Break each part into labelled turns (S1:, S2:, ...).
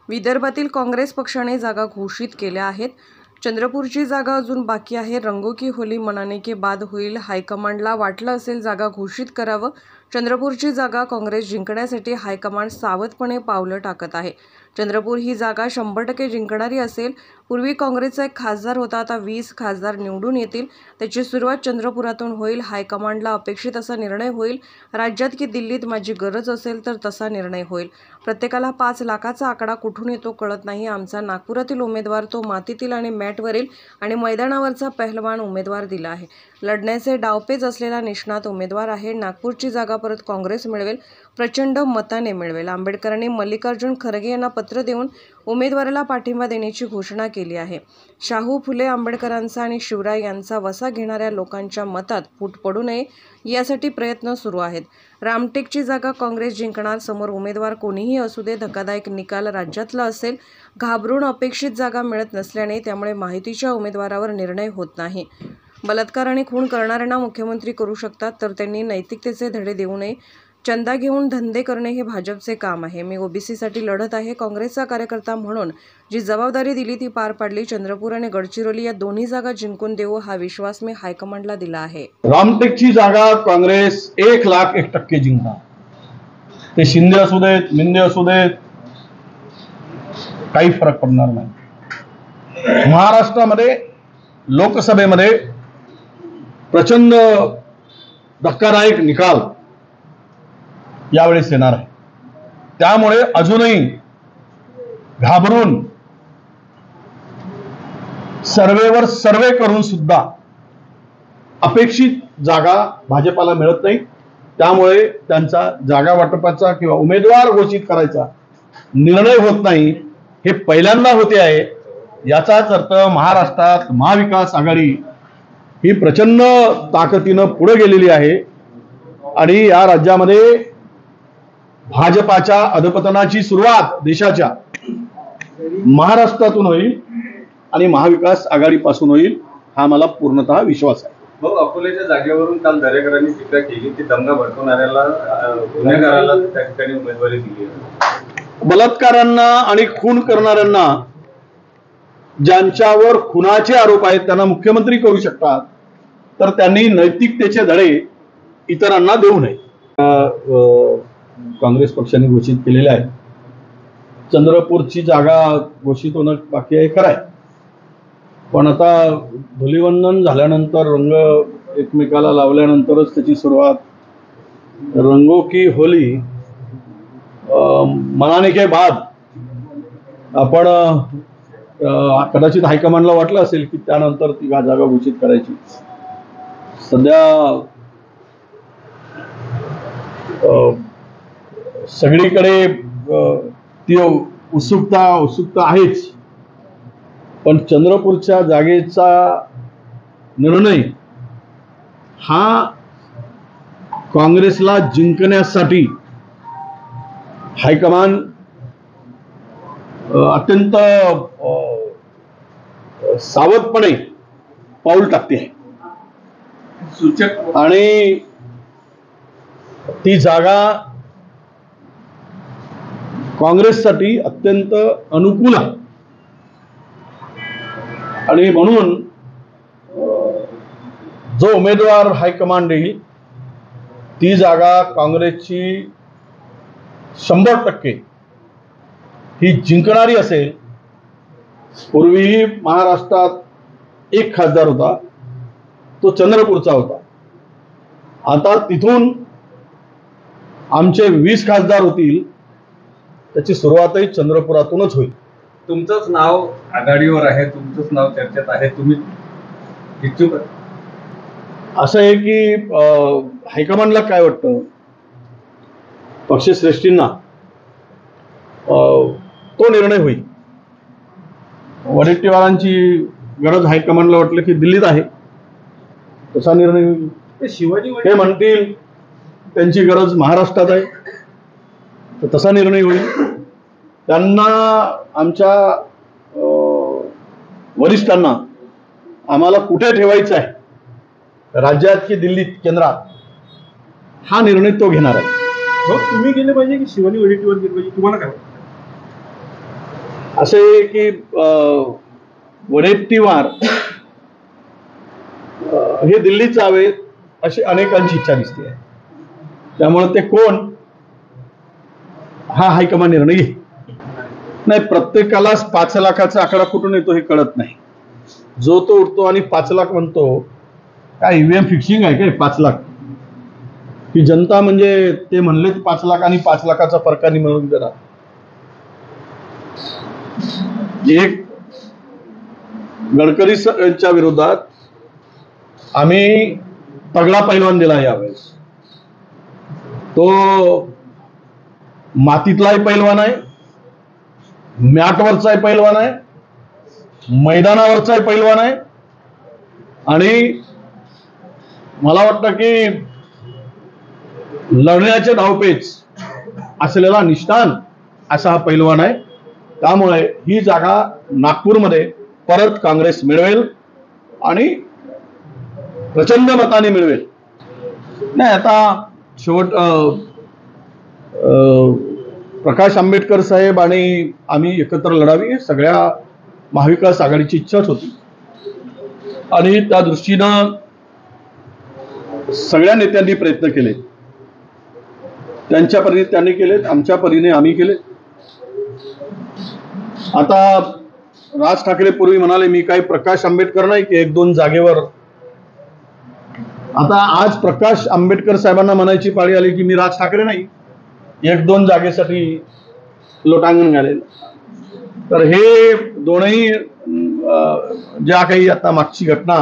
S1: विदर्भातील काँग्रेस पक्षाने जागा घोषित केल्या आहेत। चंद्रपूरची जागा अजून बाकी आहे। रंगों की होली मनाने के बाद होईल। हायकमांडला वाटलं असेल जागा घोषित करावं। चंद्रपूरची जागा काँग्रेस जिंकण्यासाठी हायकमांड सावधपणे पावलं टाकत आहे। चंद्रपूर ही जागा 100% जिंकणारी असेल। पूर्वी काँग्रेसचा एक खासदार होता, आता 20 खासदार निवडून येतील। त्याची सुरुवात चंद्रपुरातून होईल। हायकमांडला अपेक्षित असा निर्णय होईल। राज्यात की दिल्लीत माझी गरज असेल तर तसा निर्णय होईल। प्रत्येकाला 5 लाखाचा आकडा कुठून येतो कळत नाही। आमचा नागपुरातील उमेदवार तो मातीतील आणि मॅटवरील आणि मैदानावरचा पहिलवान उमेदवार दिला आहे। लढण्याचे डावपेच असलेला निष्णात उमेदवार आहे। नागपूरची जागा परत काँग्रेस मिळवेल, प्रचंड मताने मिळवेल। आंबेडकरांनी मल्लिकार्जुन खरगे यांना पत्र देऊन उमेदवाराला पाठिंबा देण्याची घोषणा केली आहे। शाहू फुले आंबेडकरांचा आणि शिवराय यांचा वसा घेणाऱ्या लोकांच्या मतात फूट पडू नये यासाठी प्रयत्न सुरू आहेत। रामटेकची जागा काँग्रेस जिंकणार। समोर उमेदवार कोणीही असू दे, धक्कादायक निकाल राज्यातला असेल। घाबरून अपेक्षित जागा मिळत नसल्याने त्यामुळे माहितीच्या उमेदवारावर निर्णय होत नाही। बलात्कार आणि खून करणाऱ्यांना मुख्यमंत्री करू शकतात, तर त्यांनी नैतिकतेचे धडे देऊ नये। चंदा घेऊन धंदे करणे हे भाजपचे काम आहे। मी ओबीसीसाठी लढत आहे। काँग्रेसचा कार्यकर्ता म्हणून जी जबाबदारी दिली ती पार पाडली। चंद्रपूर आणि गडचिरोली या दोन्ही जागा जिंकून देऊ हा विश्वास मी हायकमांडला दिला आहे।
S2: रामटेकची जागा काँग्रेस 1,01% जिंकणार। ते शिंदे असू देत, मिंदे असू देत, काही फरक पडणार नाही। महाराष्ट्रामध्ये लोकसभेमध्ये प्रचंड धक्कादायक निकाल यावेळेस येणार आहे। त्यामुळे अजूनही घाबरून सर्वेवर सर्वे करून सुद्धा अपेक्षित जागा भाजपाला मिळत नाही। त्यामुळे त्यांचा जागा वाटपाचा किंवा उमेदवार घोषित करायचा निर्णय होत नाही। हे पहिल्यांदा होते आहे। याचाच अर्थ महाराष्ट्रात महाविकास आघाडी ही प्रचंड ताकदीनं पुढे गेलेली आहे आणि या राज्यामध्ये भाजपाच्या अधपतनाची सुरुवात देशाच्या महाराष्ट्रातून होईल आणि महाविकास आघाडीपासून होईल हा मला पूर्णतः विश्वास आहे।
S3: भाऊ, अकोल्याच्या जागेवरून काल दरेकरांनी टीका केली की दंगा भडकवणाऱ्याला गुन्हेगाराला त्या ठिकाणी उमेदवारी दिली आहे।
S2: बलात्कारांना आणि खून करणाऱ्यांना ज्यांच्यावर खुनाचे आरोप आहेत त्यांना मुख्यमंत्री करू शकतात, तर त्यांनी नैतिकतेचे धडे इतरांना देऊ नये। काँग्रेस पक्षाने घोषित केलेले आहे। चंद्रपूरची जागा घोषित होणं बाकी आहे, खरं आहे। पण आता धुलीवंदन झाल्यानंतर रंग एकमेकाला लावल्यानंतरच त्याची सुरुवात। रंगों की होली मनाने के बाद आपण कदाचित हायकमांडला वाटलं असेल की त्यानंतर ती जागा घोषित करायची। सध्या सगळीकडे ती उत्सुकता आहेच, पण चंद्रपूरच्या जागेचा निर्णय हा काँग्रेसला जिंकण्यासाठी हायकमांड अत्यंत सावधपणे पाऊल टाकते आहे
S3: सूचक
S2: आणि ती जागा काँग्रेससाठी अत्यंत अनुकूल आहे आणि म्हणून जो उमेदवार हायकमांड देईल ती जागा काँग्रेसची 100% ही जिंकणारी असेल। पूर्वी महाराष्ट्रात एक खासदार होता, तो चंद्रपूरचा होता। आता तिथून आमचे 20 खासदार होतील, त्याची सुरुवातही चंद्रपुरातूनच होईल।
S3: तुमचंच नाव आघाडीवर आहे, तुमचंच नाव चर्चेत आहे, तुम्ही इच्छुक
S2: असं आहे की हायकमांडला काय वाटतं, पक्षश्रेष्ठींना तो निर्णय होईल। वडेट्टीवारांची गरज हायकमांडला वाटलं की दिल्लीत आहे, तसा निर्णय होईल।
S3: शिवाजी
S2: ते म्हणतील त्यांची गरज महाराष्ट्रात आहे, तर तसा निर्णय होईल। त्यांना आमच्या वरिष्ठांना आम्हाला कुठे ठेवायचं आहे, राज्यात की दिल्लीत, केंद्रात, हा निर्णय तो घेणार आहे।
S3: तुम्ही गेले पाहिजे की शिवाजी वडेट्टीवार गेले पाहिजे, तुम्हाला काय?
S2: असे की वडेट्टीवार हे दिल्लीत जावे अशी अनेकांची इच्छा दिसते आहे. त्यामुळे ते कोण हा हायकमांड निर्णय घेईल. नाही, प्रत्येकाला 5 लाखाचा आकडा कुठून येतो हे कळत नाही. जो तो उठतो आणि 5 लाख म्हणतो. काय ईव्हीएम फिक्सिंग आहे काय 5 लाख? की जनता म्हणजे ते म्हणले 5 लाख आणि 5 लाखाचा फरकाने मिळून देणार. एक गडकरी यांच्या विरोधात आम्ही तगडा पैलवान दिला यावेळेस. तो मातीतलाही पैलवान आहे, मॅटवरचाही पैलवान आहे, मैदानावरचाही पैलवान आहे आणि मला वाटतं की लढण्याचे धावपेच असलेला निष्ठान असा हा पैलवान आहे. त्यामुळे ही जागा नागपूरमध्ये परत काँग्रेस मिळवेल आणि प्रचंड मताने मिळवेल. नाही, आता शेवट प्रकाश आंबेडकर साहेब आणि आम्ही एकत्र लढावी सगळ्या महाविकास आघाडीची इच्छाच होती आणि त्या दृष्टीनं सगळ्या नेत्यांनी प्रयत्न केले. त्यांच्या परीने त्यांनी केलेत, आमच्या परीने आम्ही केले. आता राज ठाकरे पूर्वी म्हणाले मी काही प्रकाश आंबेडकर नाही की 1-2 जागेवर. आता आज प्रकाश आंबेडकर साहेबांना म्हणायची पाळी आली की मी राज ठाकरे नाही, 1-2 जागेसाठी लोटांगण घालेल. तर हे दोनही ज्या काही आता मागची घटना,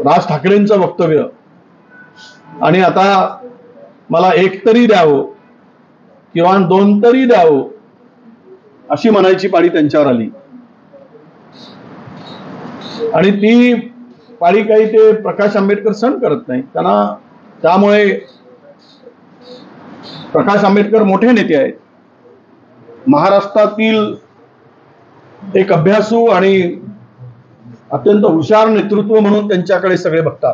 S2: राज ठाकरेंचं वक्तव्य आणि आता मला 1 तरी द्यावं किंवा 2 तरी द्यावं अशी म्हणायची पाळी त्यांच्यावर आली आणि ती पाळी काही ते प्रकाश आंबेडकर सहन करत नाही त्यांना. त्यामुळे प्रकाश आंबेडकर मोठे नेते आहेत. महाराष्ट्रातील एक अभ्यासू आणि अत्यंत हुशार नेतृत्व म्हणून त्यांच्याकडे सगळे बघतात.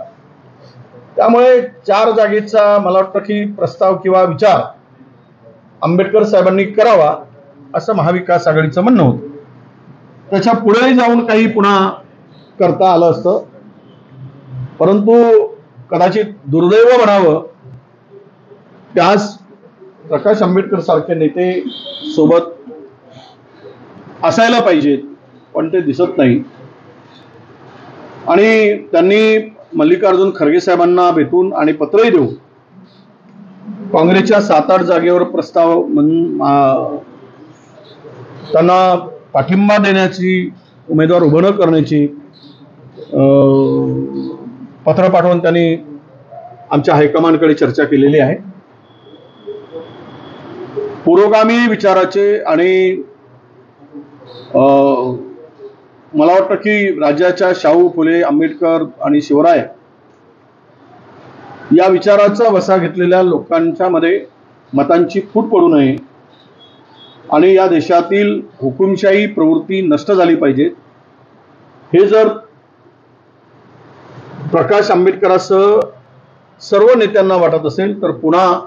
S2: त्यामुळे 4 जागेचा मला वाटतं की प्रस्ताव किंवा विचार आंबेडकर साहेबांनी करावा असं महाविकास आघाडीचं म्हणणं होतं. त्याच्या पुढे जाऊन काही पुन्हा करता आलं असतं, परंतु कदाचित दुर्दैव म्हणावं त्यास प्रकाश आंबेडकर सारखे नेते सोबत असायला पाहिजेत पण ते दिसत नाही. आणि त्यांनी मल्लिकार्जुन खरगे साहेबांना भेटून आणि पत्रही देऊन काँग्रेसच्या 7-8 जागेवर प्रस्ताव त्यांना पाठिंबा देण्याची, उमेदवार उभं न करण्याची पत्र पाठवून त्यांनी आमच्या हायकमांडकडे चर्चा केलेली आहे. पुरोगामी विचाराचे आणि मला वाटतं की राज्याच्या शाहू फुले आंबेडकर आणि शिवराय या विचाराचा वसा घेतलेल्या लोकांच्या मध्ये मतांची फूट पडू नये आणि या देशातील हुकुमशाही प्रवृत्ती नष्ट झाली पाहिजे. हे जर प्रकाश आंबेडकरांसह सर्व नेत्यांना वाटत असेल तर पुन्हा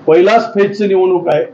S2: पहिलाच फेजची निवडणूक आहे.